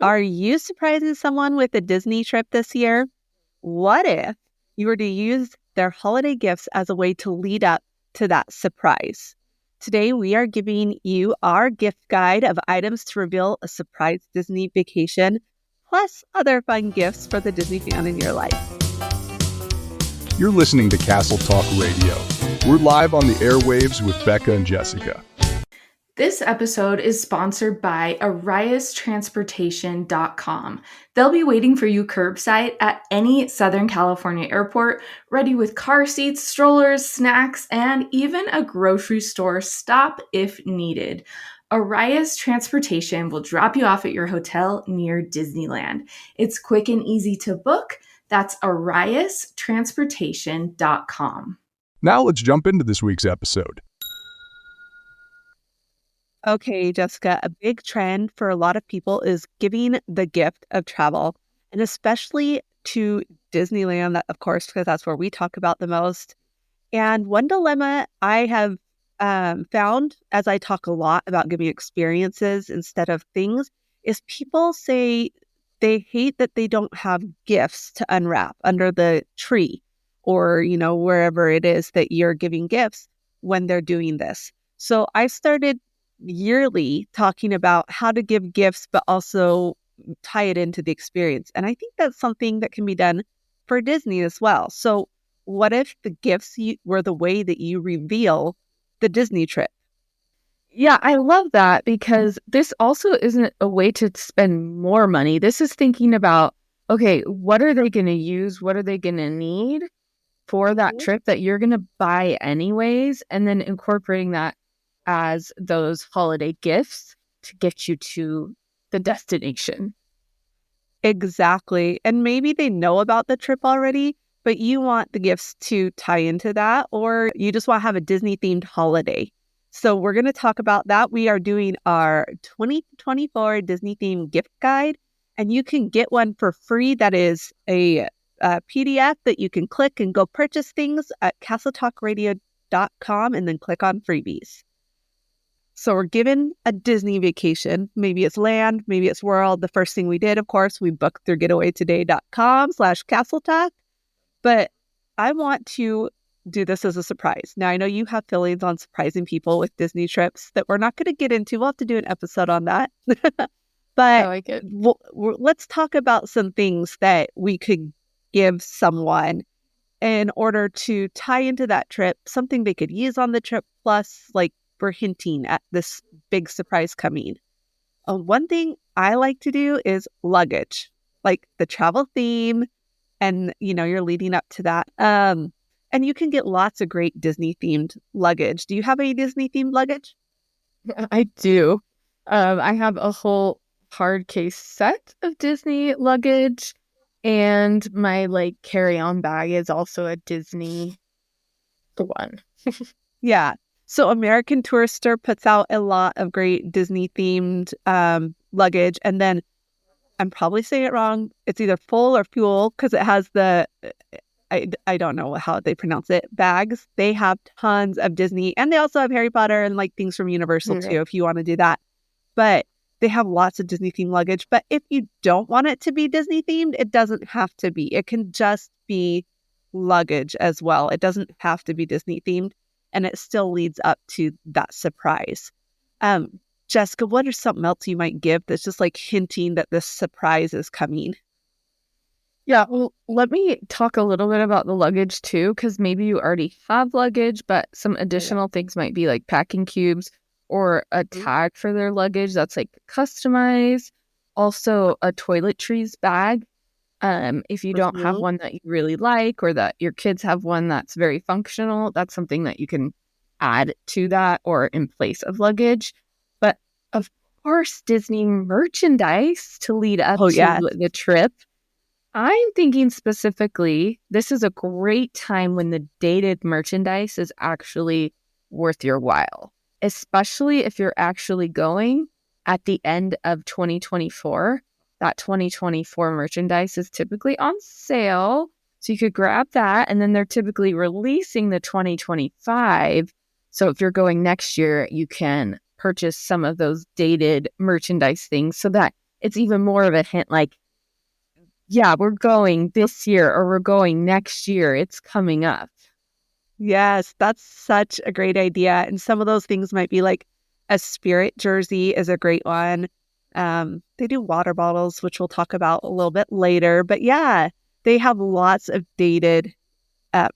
Are you surprising someone with a Disney trip this year? What if you were to use their holiday gifts as a way to lead up to that surprise? Today, we are giving you our gift guide of items to reveal a surprise Disney vacation, plus other fun gifts for the Disney fan in your life. You're listening to Castle Talk Radio. We're live on the airwaves with Becca and Jessica. This episode is sponsored by AriasTransportation.com. They'll be waiting for you curbside at any Southern California airport, ready with car seats, strollers, snacks, and even a grocery store stop if needed. Arias Transportation will drop you off at your hotel near Disneyland. It's quick and easy to book. That's AriasTransportation.com. Now let's jump into this week's episode. Okay, Jessica, a big trend for a lot of people is giving the gift of travel, and especially to Disneyland, of course, because that's where we talk about the most. And one dilemma I have found as I talk a lot about giving experiences instead of things is people say they hate that they don't have gifts to unwrap under the tree or, wherever it is that you're giving gifts when they're doing this. So I started yearly talking about how to give gifts, but also tie it into the experience. And I think that's something that can be done for Disney as well. So what if the gifts were the way that you reveal the Disney trip? Yeah, I love that because this also isn't a way to spend more money. This is thinking about, okay, what are they going to use? What are they going to need for that trip that you're going to buy anyways? And then incorporating that as those holiday gifts to get you to the destination. Exactly. And maybe they know about the trip already, but you want the gifts to tie into that, or you just want to have a Disney themed holiday. So we're going to talk about that. We are doing our 2024 Disney themed gift guide, and you can get one for free. That is a PDF that you can click and go purchase things at castletalkradio.com and then click on freebies. So we're given a Disney vacation. Maybe it's land, maybe it's world. The first thing we did, of course, we booked through getawaytoday.com/castletalk. But I want to do this as a surprise. Now, I know you have feelings on surprising people with Disney trips that we're not going to get into. We'll have to do an episode on that. But I like it. Let's talk about some things that we could give someone in order to tie into that trip, something they could use on the trip, plus like we're hinting at this big surprise coming. One thing I like to do is luggage, like the travel theme, and you're leading up to that. And you can get lots of great Disney themed luggage. Do you have any Disney themed luggage? I do. I have a whole hard case set of Disney luggage, and my carry-on bag is also a Disney one. Yeah. So American Tourister puts out a lot of great Disney-themed luggage. And then, I'm probably saying it wrong, it's either full or fuel because it has the, I don't know how they pronounce it, bags. They have tons of Disney. And they also have Harry Potter and things from Universal too, if you want to do that. But they have lots of Disney-themed luggage. But if you don't want it to be Disney-themed, it doesn't have to be. It can just be luggage as well. It doesn't have to be Disney-themed. And it still leads up to that surprise. Jessica, what is something else you might give that's just hinting that this surprise is coming? Yeah, well, let me talk a little bit about the luggage too, because maybe you already have luggage, but some additional things might be packing cubes or a tag for their luggage that's customized. Also, a toiletries bag. If you don't have one that you really like, or that your kids have one that's very functional, that's something that you can add to that or in place of luggage. But of course, Disney merchandise to lead up to the trip. I'm thinking specifically, this is a great time when the dated merchandise is actually worth your while, especially if you're actually going at the end of 2024. That 2024 merchandise is typically on sale. So you could grab that. And then they're typically releasing the 2025. So if you're going next year, you can purchase some of those dated merchandise things so that it's even more of a hint like, yeah, we're going this year or we're going next year. It's coming up. Yes, that's such a great idea. And some of those things might be like a spirit jersey is a great one. They do water bottles, which we'll talk about a little bit later. But yeah, they have lots of dated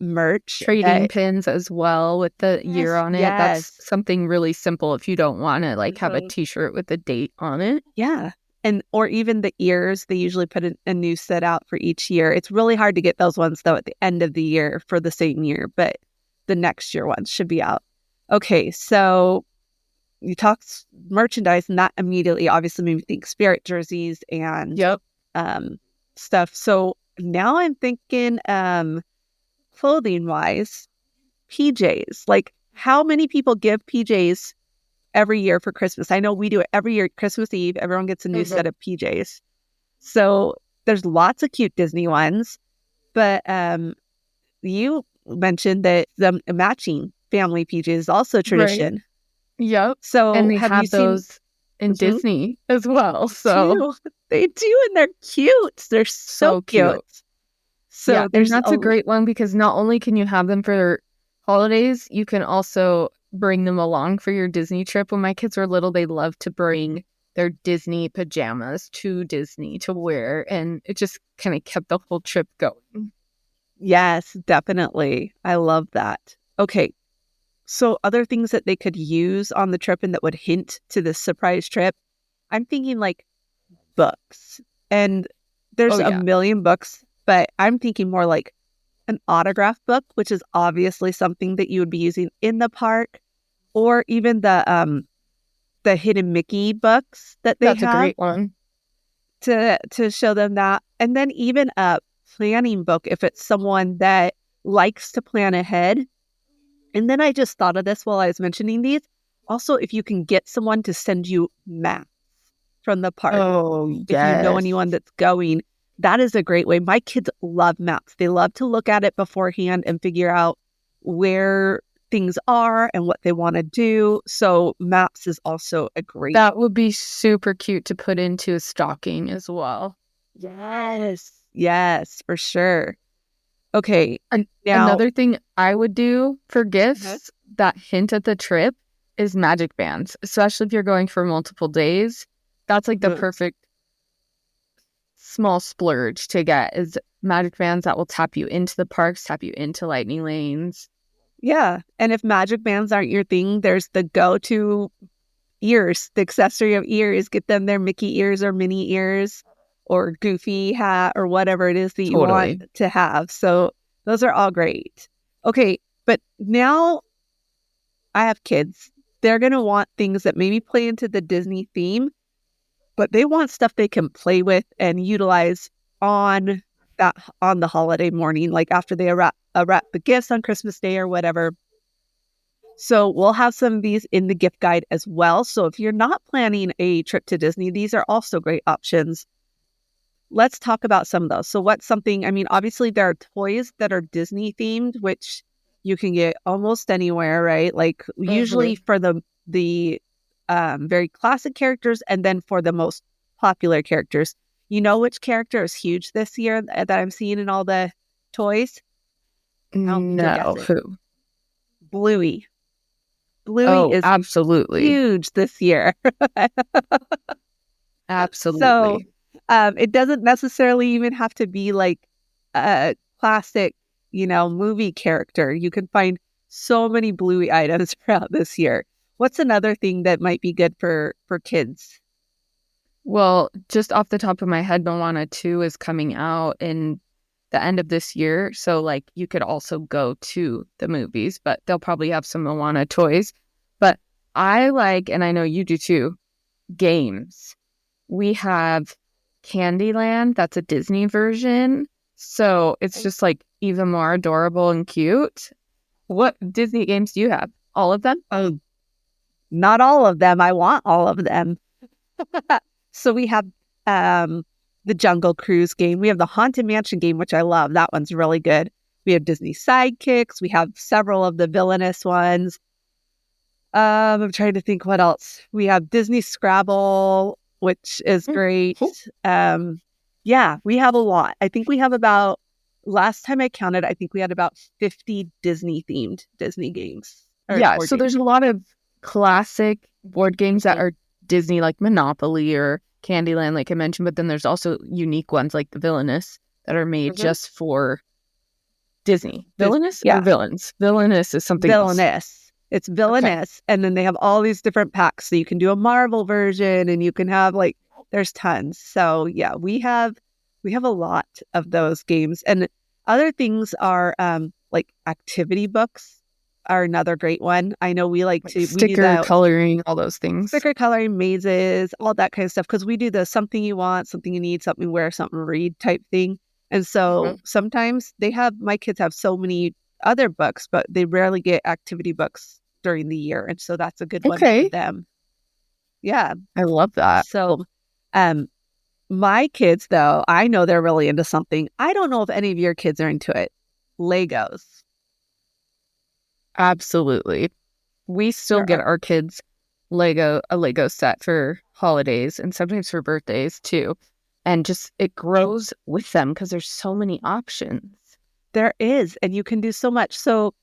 merch. Trading pins as well with the year on it. Yes. That's something really simple if you don't want to like have a t-shirt with a date on it. Yeah. And or even the ears, they usually put a new set out for each year. It's really hard to get those ones though at the end of the year for the same year, but the next year ones should be out. Okay, so you talked merchandise, and that immediately obviously made me think spirit jerseys and stuff. So now I'm thinking clothing wise, PJs. Like, how many people give PJs every year for Christmas? I know we do it every year. Christmas Eve, everyone gets a new set of PJs. So there's lots of cute Disney ones, but you mentioned that the matching family PJs is also a tradition. Right. Yep. So and they have have you seen those in Disney as well. So they do, and they're cute. They're so cute. So yeah, and that's a great one because not only can you have them for holidays, you can also bring them along for your Disney trip. When my kids were little, they loved to bring their Disney pajamas to Disney to wear, and it just kind of kept the whole trip going. Yes, definitely. I love that. Okay. So other things that they could use on the trip and that would hint to this surprise trip, I'm thinking like books. And there's a million books, but I'm thinking more like an autograph book, which is obviously something that you would be using in the park, or even the Hidden Mickey books that they have. That's a great one. To show them that. And then even a planning book if it's someone that likes to plan ahead. And then I just thought of this while I was mentioning these. Also, if you can get someone to send you maps from the park. Oh, yes. If you know anyone that's going, that is a great way. My kids love maps. They love to look at it beforehand and figure out where things are and what they want to do. So maps is also a great... That would be super cute to put into a stocking as well. Yes, for sure. Okay. Now, another thing I would do for gifts that hint at the trip is magic bands, especially if you're going for multiple days. That's like the perfect small splurge to get is magic bands that will tap you into the parks, tap you into lightning lanes. Yeah. And if magic bands aren't your thing, there's the go-to ears, the accessory of ears. Get them their Mickey ears or Minnie ears or Goofy hat or whatever it is that you want to have. So those are all great. Okay. But now I have kids. They're going to want things that maybe play into the Disney theme, but they want stuff they can play with and utilize on the holiday morning, like after they wrap the gifts on Christmas Day or whatever. So we'll have some of these in the gift guide as well. So if you're not planning a trip to Disney, these are also great options. Let's talk about some of those. So what's something, I mean, obviously there are toys that are Disney themed, which you can get almost anywhere, right? Like usually for the very classic characters and then for the most popular characters. You know which character is huge this year that I'm seeing in all the toys? No, who? Bluey. Bluey is absolutely huge this year. Absolutely. So it doesn't necessarily even have to be like a classic, movie character. You can find so many Bluey items throughout this year. What's another thing that might be good for kids? Well, just off the top of my head, Moana 2 is coming out in the end of this year. So like you could also go to the movies, but they'll probably have some Moana toys. But I like, and I know you do too, games. We have Candyland. That's a Disney version. So it's just like even more adorable and cute. What Disney games do you have? All of them? Oh, not all of them. I want all of them. So we have the Jungle Cruise game. We have the Haunted Mansion game, which I love. That one's really good. We have Disney Sidekicks. We have several of the villainous ones. I'm trying to think what else. We have Disney Scrabble. which is great. Cool. Yeah, we have a lot. I think we have about, last time I counted, I think we had about 50 Disney-themed Disney games. Yeah, board so games. there's a lot of classic board games that Mhm. are Disney, like Monopoly or Candyland, like I mentioned, but then there's also unique ones like the Villainous that are made Mhm. just for Disney. Villainous yeah. or Villains? Villainous is something else. Villainous. It's Villainous. And then they have all these different packs. So you can do a Marvel version and you can have like, there's tons. So yeah, we have a lot of those games. And other things are like activity books are another great one. I know we like Like to we do sticker that coloring, all those things. sticker coloring, mazes, all that kind of stuff, because we do the something you want, something you need, something you wear, something read type thing. And so sometimes my kids have so many other books, but they rarely get activity books during the year. And so that's a good one Okay. for them. Yeah. I love that. So my kids, though, I know they're really into something. I don't know if any of your kids are into it. Legos. Absolutely. We still get our kids a Lego set for holidays and sometimes for birthdays too. And just it grows with them because there's so many options. There is, and you can do so much. So,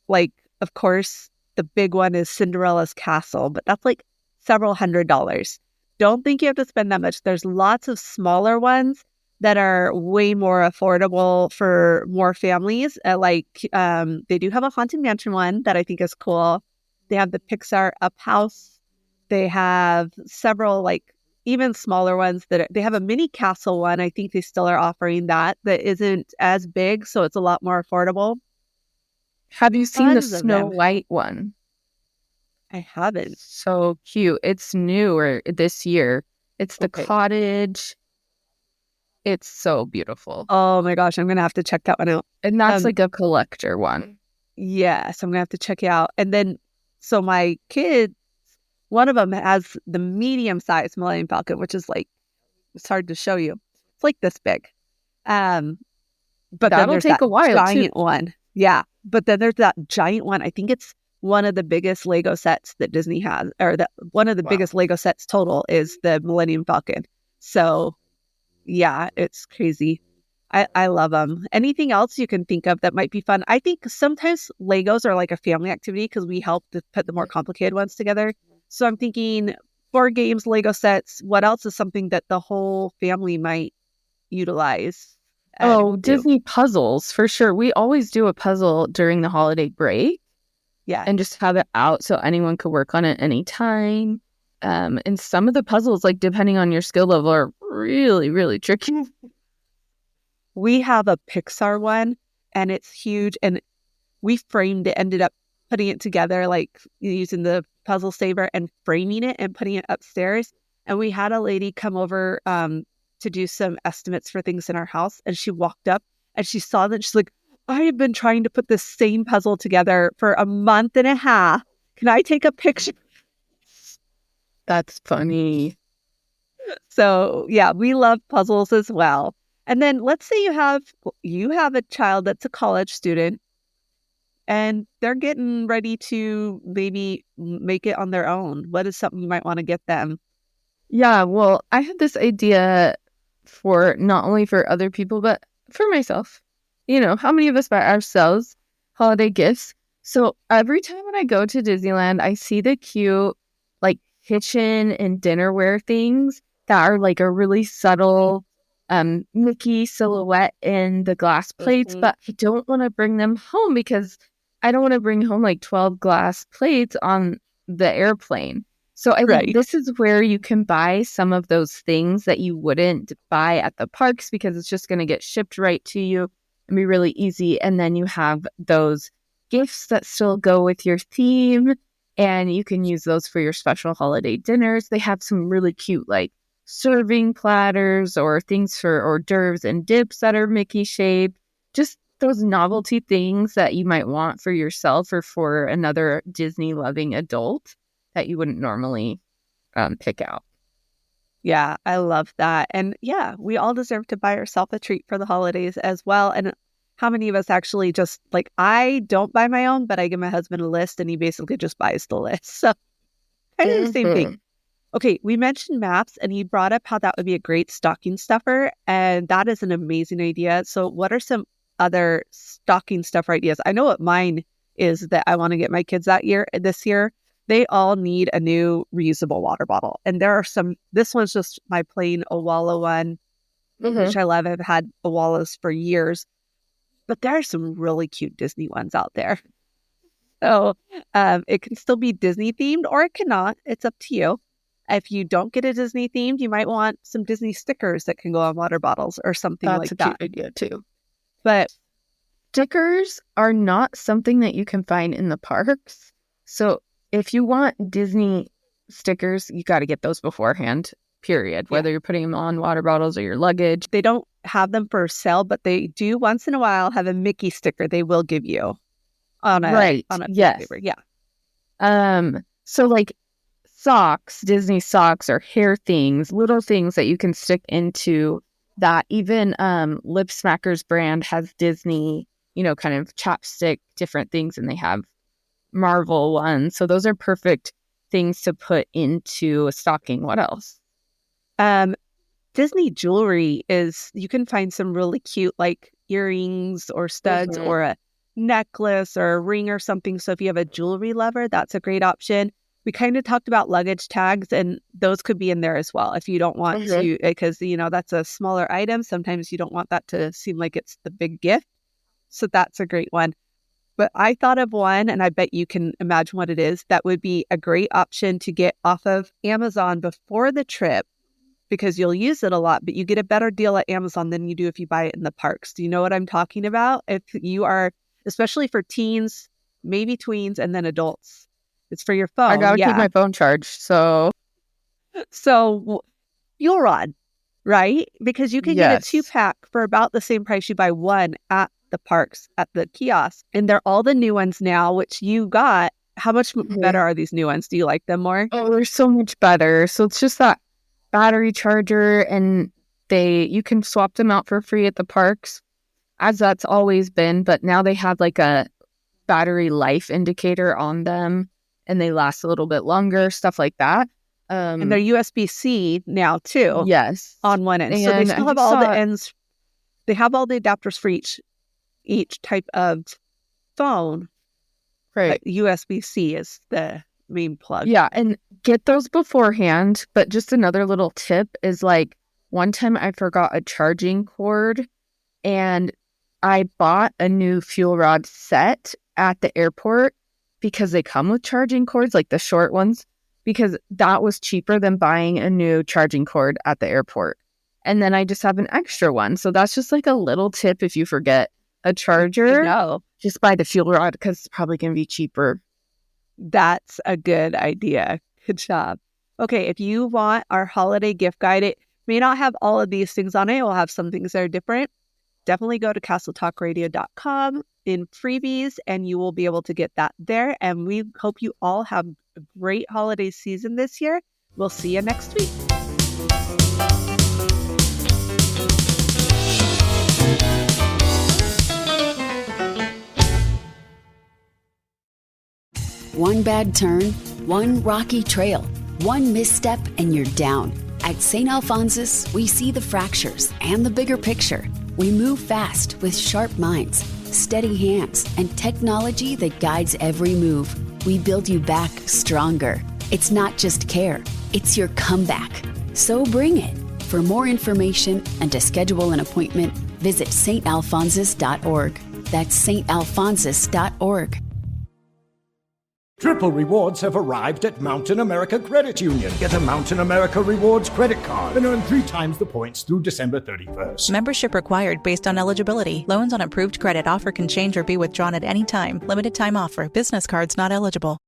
like, of course, the big one is Cinderella's Castle, but that's like several $100s. Don't think you have to spend that much. There's lots of smaller ones that are way more affordable for more families. They do have a Haunted Mansion one that I think is cool. They have the Pixar Up House. They have several like even smaller ones they have a mini castle one. I think they still are offering that isn't as big, so it's a lot more affordable. Have you seen the Tons of Snow them. White one? I haven't. So cute. It's newer this year. It's the Okay. cottage. It's so beautiful. Oh my gosh, I'm gonna have to check that one out. And that's like a collector one. Yes, I'm gonna have to check it out. And then, so my kids, one of them has the medium-sized Millennium Falcon, which is like, it's hard to show you. It's like this big. But then That'll there's take that a while giant too. one. Yeah, but then there's that giant one. I think it's one of the biggest Lego sets that Disney has, or that one of the biggest Lego sets total is the Millennium Falcon. So yeah, it's crazy. I love them. Anything else you can think of that might be fun? I think sometimes Legos are like a family activity because we help to put the more complicated ones together. So I'm thinking board games, Lego sets. What else is something that the whole family might utilize? Oh, Disney puzzles for sure. We always do a puzzle during the holiday break. Yeah. And just have it out so anyone could work on it anytime. And some of the puzzles, like depending on your skill level, are really, really tricky. We have a Pixar one and it's huge, and we framed it, ended up putting it together, like using the puzzle saver and framing it and putting it upstairs. And we had a lady come over to do some estimates for things in our house, and she walked up and she saw that. She's like, I have been trying to put this same puzzle together for a month and a half. Can I take a picture? That's funny. So yeah, we love puzzles as well. And then let's say you have a child that's a college student and they're getting ready to maybe make it on their own. What is something you might want to get them? Yeah, well, I had this idea for not only for other people, but for myself. You know, how many of us buy ourselves holiday gifts? So every time when I go to Disneyland, I see the cute, like, kitchen and dinnerware things that are like a really subtle Mickey silhouette in the glass plates, but I don't want to bring them home because I don't want to bring home like 12 glass plates on the airplane. So I think this is where you can buy some of those things that you wouldn't buy at the parks because it's just going to get shipped right to you and be really easy. And then you have those gifts that still go with your theme, and you can use those for your special holiday dinners. They have some really cute like serving platters or things for hors d'oeuvres and dips that are Mickey shaped. Just those novelty things that you might want for yourself or for another Disney loving adult that you wouldn't normally pick out. Yeah, I love that. And yeah, we all deserve to buy ourselves a treat for the holidays as well. And how many of us actually just like, I don't buy my own, but I give my husband a list and he basically just buys the list. So kind of the same thing. Okay, we mentioned maps, and you brought up how that would be a great stocking stuffer, and that is an amazing idea. So what are some other stocking stuffer ideas? I know what mine is that I want to get my kids this year. They all need a new reusable water bottle. And there are this one's just my plain Owala one, which I love. I've had Owalas for years, but there are some really cute Disney ones out there. So it can still be Disney themed, or it cannot. It's up to you. If you don't get a Disney themed, you might want some Disney stickers that can go on water bottles or something like that. That's a cute idea too. But stickers are not something that you can find in the parks. So if you want Disney stickers, you got to get those beforehand, period. Whether you're putting them on water bottles or your luggage. They don't have them for sale, but they do once in a while have a Mickey sticker they will give you on a yes. paper. Yeah. So like socks, Disney socks, or hair things, little things that you can stick into that. Even Lip Smackers brand has Disney, kind of chapstick, different things, and they have Marvel ones. So those are perfect things to put into a stocking. What else? Disney jewelry you can find some really cute like earrings or studs or a necklace or a ring or something. So if you have a jewelry lover, that's a great option. We kind of talked about luggage tags, and those could be in there as well if you don't want to, because, that's a smaller item. Sometimes you don't want that to seem like it's the big gift. So that's a great one. But I thought of one, and I bet you can imagine what it is. That would be a great option to get off of Amazon before the trip, because you'll use it a lot, but you get a better deal at Amazon than you do if you buy it in the parks. Do you know what I'm talking about? If you are, especially for teens, maybe tweens, and then adults. It's for your phone. I gotta keep my phone charged. So Fuel Rod, right? Because you can get a 2-pack for about the same price you buy one at the parks, at the kiosk. And they're all the new ones now, which you got. How much better are these new ones? Do you like them more? Oh, they're so much better. So it's just that battery charger, and you can swap them out for free at the parks, as that's always been. But now they have like a battery life indicator on them, and they last a little bit longer, stuff like that. And they're USB-C now too. Yes. On one end. So they still have all the ends. They have all the adapters for each type of phone. Right. But USB-C is the main plug. Yeah, and get those beforehand. But just another little tip is, like, one time I forgot a charging cord, and I bought a new fuel rod set at the airport because they come with charging cords, like the short ones, because that was cheaper than buying a new charging cord at the airport. And then I just have an extra one. So that's just like a little tip. If you forget a charger, just buy the fuel rod, because it's probably going to be cheaper. That's a good idea. Good job. Okay, if you want our holiday gift guide, it may not have all of these things on it. It will have some things that are different. Definitely go to castletalkradio.com in freebies, and you will be able to get that there. And we hope you all have a great holiday season this year. We'll see you next week. One bad turn, one rocky trail, one misstep, and you're down. At St. Alphonsus, we see the fractures and the bigger picture. We move fast with sharp minds, steady hands, and technology that guides every move. We build you back stronger. It's not just care, it's your comeback. So bring it. For more information and to schedule an appointment, visit stalphonsus.org. That's stalphonsus.org. Triple rewards have arrived at Mountain America Credit Union. Get a Mountain America Rewards credit card and earn 3 times the points through December 31st. Membership required based on eligibility. Loans on approved credit offer can change or be withdrawn at any time. Limited time offer. Business cards not eligible.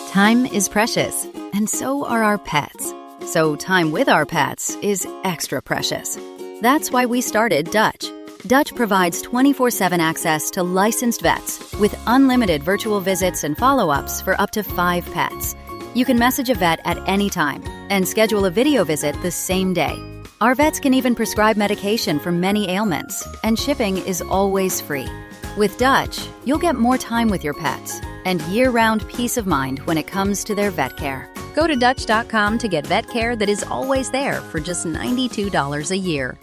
Time is precious, and so are our pets. So time with our pets is extra precious. That's why we started Dutch. Dutch provides 24/7 access to licensed vets with unlimited virtual visits and follow-ups for up to 5 pets. You can message a vet at any time and schedule a video visit the same day. Our vets can even prescribe medication for many ailments, and shipping is always free. With Dutch, you'll get more time with your pets and year-round peace of mind when it comes to their vet care. Go to Dutch.com to get vet care that is always there for just $92 a year.